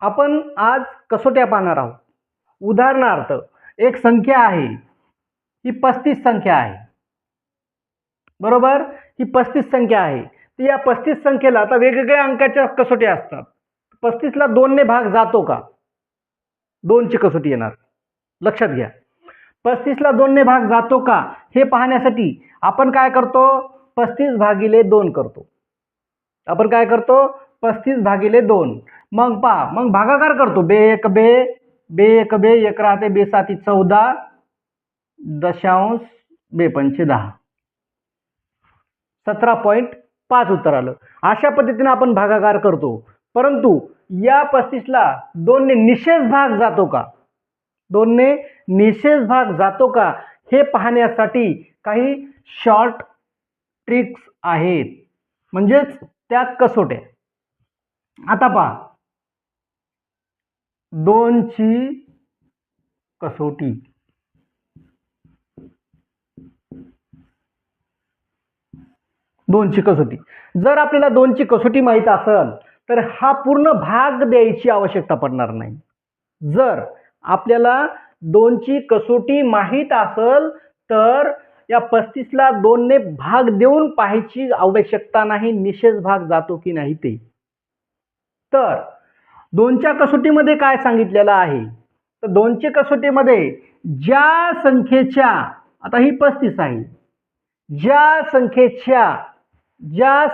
आपण आज कसोट्या पाहणार आहोत. उदाहरणार्थ एक संख्या आहे, ही 35 संख्या आहे, बरोबर. ही 35 संख्या आहे. तर या 35 संख्येला आता वेगवेगळ्या अंकाच्या कसोट्या असतात. 35 ला 2 ने भाग जातो का? 2 ची कसोटी येणार, लक्षात घ्या. 35 ला 2 ने भाग जातो का हे पाहण्यासाठी आपण काय करतो, 35 भागिले 2 करतो. आपण काय करतो, 35 भागिले 2. मग पहा, मग भागाकार करतो. बे एक बे, बे एक बे, एक राहते, बे साती 14 दशांश, बे पंचे 10, 17.5 उत्तर आलं. अशा पद्धतीने आपण भागाकार करतो. परंतु या 35 ला 2 ने निशेष भाग जातो का, 2 ने निशेष भाग जातो का हे पाहण्यासाठी काही शॉर्ट ट्रिक्स आहेत, म्हणजेच त्या कसोट्या. आता पहा, 2 ची कसोटी. 2 ची कसोटी. जर आपल्याला 2 ची कसोटी माहित असेल तर हा पूर्ण भाग द्यायची आवश्यकता पडणार नाही. जर आपल्याला 2 ची कसोटी माहित असेल तर या 35 ला 2 ने भाग देऊन पाहायची आवश्यकता नाही, निशेष भाग जातो की नाही ते. तर 2 च्या कसोटीमध्ये काय सांगितलेलं आहे, तर 2 च्या कसोटीमध्ये ज्या संख्येच्या, आता ही 35 आहे, ज्या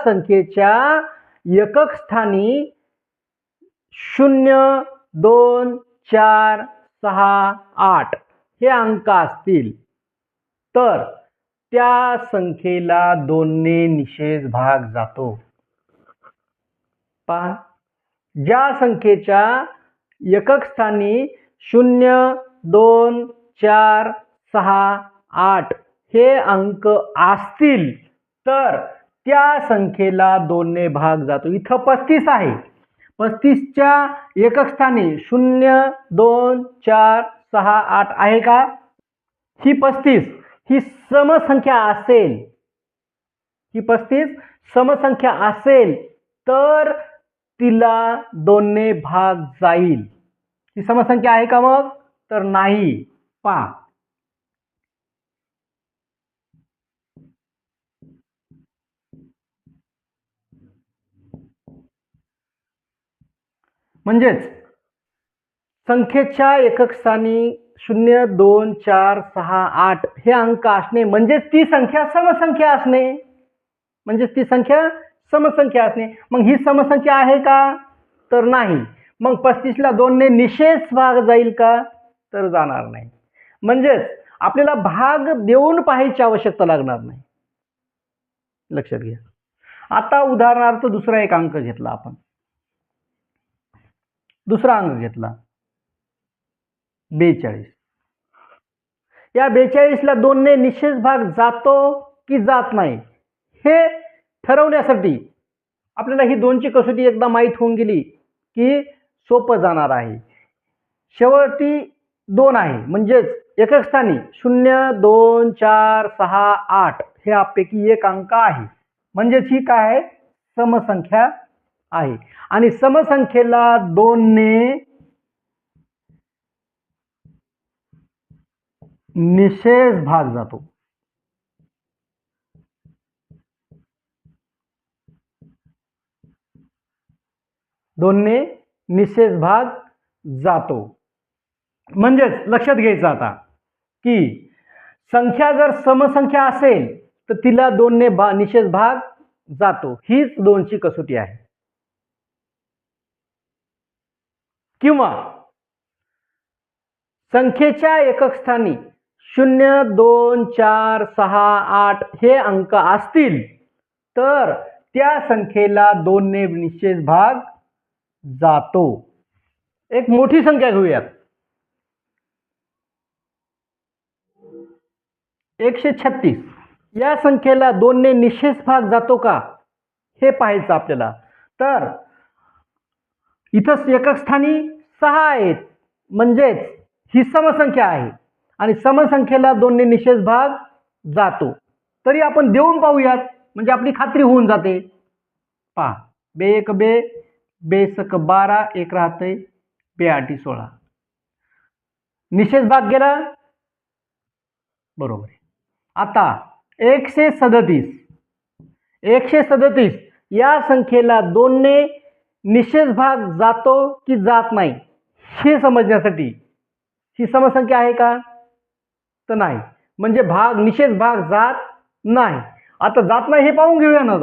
संख्येच्या एकक स्थानी 0, 2, 4, 6, 8 हे अंक असतील तर त्या संख्येला 2 ने निशेष भाग जातो. पहा, ज्या संख्येच्या एकक स्थानी 0, 2, 4, 6, 8 हे अंक असतील तर त्या संख्येला 2 ने भाग जातो. इथं 35 आहे, 35 च्या एकक स्थानी 0, 2, 4, 6, 8 आहे का? ही 35 ही समसंख्या असेल, ही 35 समसंख्या असेल तर तिला 2 ने भाग जाईल. ही समसंख्या आहे का मग? तर नाही. पहा, म्हणजेच संख्येच्या एकक स्थानी 0, 2, 4, 6, 8 हे अंक असणे म्हणजेच ती संख्या समसंख्या असणे, म्हणजेच ती संख्या समसंख्या असणे. मग ही समसंख्या आहे का? तर नाही. मग 35 ला 2 ने निशेष भाग जाईल का? तर जाणार नाही. म्हणजेच आपल्याला भाग देऊन पाहायची आवश्यकता लागणार नाही, लक्षात घ्या. आता उदाहरणार्थ दुसरा एक अंक घेतला आपण, दुसरा अंक घेतला 42. या 42 ला 2 ने निशेष भाग जातो की जात नाही हे ठरवण्यासाठी आपल्याला ही 2 ची कसोटी एकदा माहीत होऊन गेली की सोपं जाणार आहे. शेवटी 2 आहे, म्हणजेच एकक स्थानी 0, 2, 4, 6, 8 हे आपैकी एक अंक आहे, म्हणजेच ही काय आहे, समसंख्या आहे. आणि समसंख्येला 2 ने निशेष भाग जातो. दोनने निशेष भाग जातो. म्हणजेच लक्षात घ्यायचं आता की संख्या जर समसंख्या असेल तर तिला 2 ने निशेष भाग जातो. हीच 2 ची कसोटी आहे. किंवा संख्येच्या एकक स्थानी 0, 2, 4, 6, 8 हे अंक असतील तर त्या संख्येला 2 ने निशेष भाग जातो. एक मोठी संख्या घेऊयात, 136. या संख्येला 2 ने निशेष भाग जातो का हे पाहायचं आपल्याला. तर इथं एकक स्थानी 6 आहेत, म्हणजेच ही समसंख्या आहे आणि समसंख्येला 2 ने निशेष भाग जातो. तरी आपण देऊन पाहूयात, म्हणजे आपली खात्री होऊन जाते. पहा, बे एक बे, बेसक 12 एक राहते, बे आठी 16. निशेष भाग गेला, बरोबर आहे. आता 137 या संख्येला 2ने निशेष भाग जातो की जात नाही हे समजण्यासाठी ही समसंख्या आहे का, तर नाही, म्हणजे निशेष भाग जात नाही. आता जात नाही हे पाहून घेऊया ना,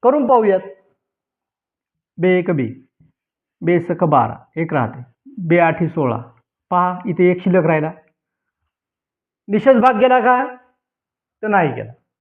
करून पाहूयात. बे एक बे, बे सक 12, एक राहते, बे आठी 16. पहा इथे एक शिल्लक राहिला. निशेष भाग गेला का, तर नाही गेला.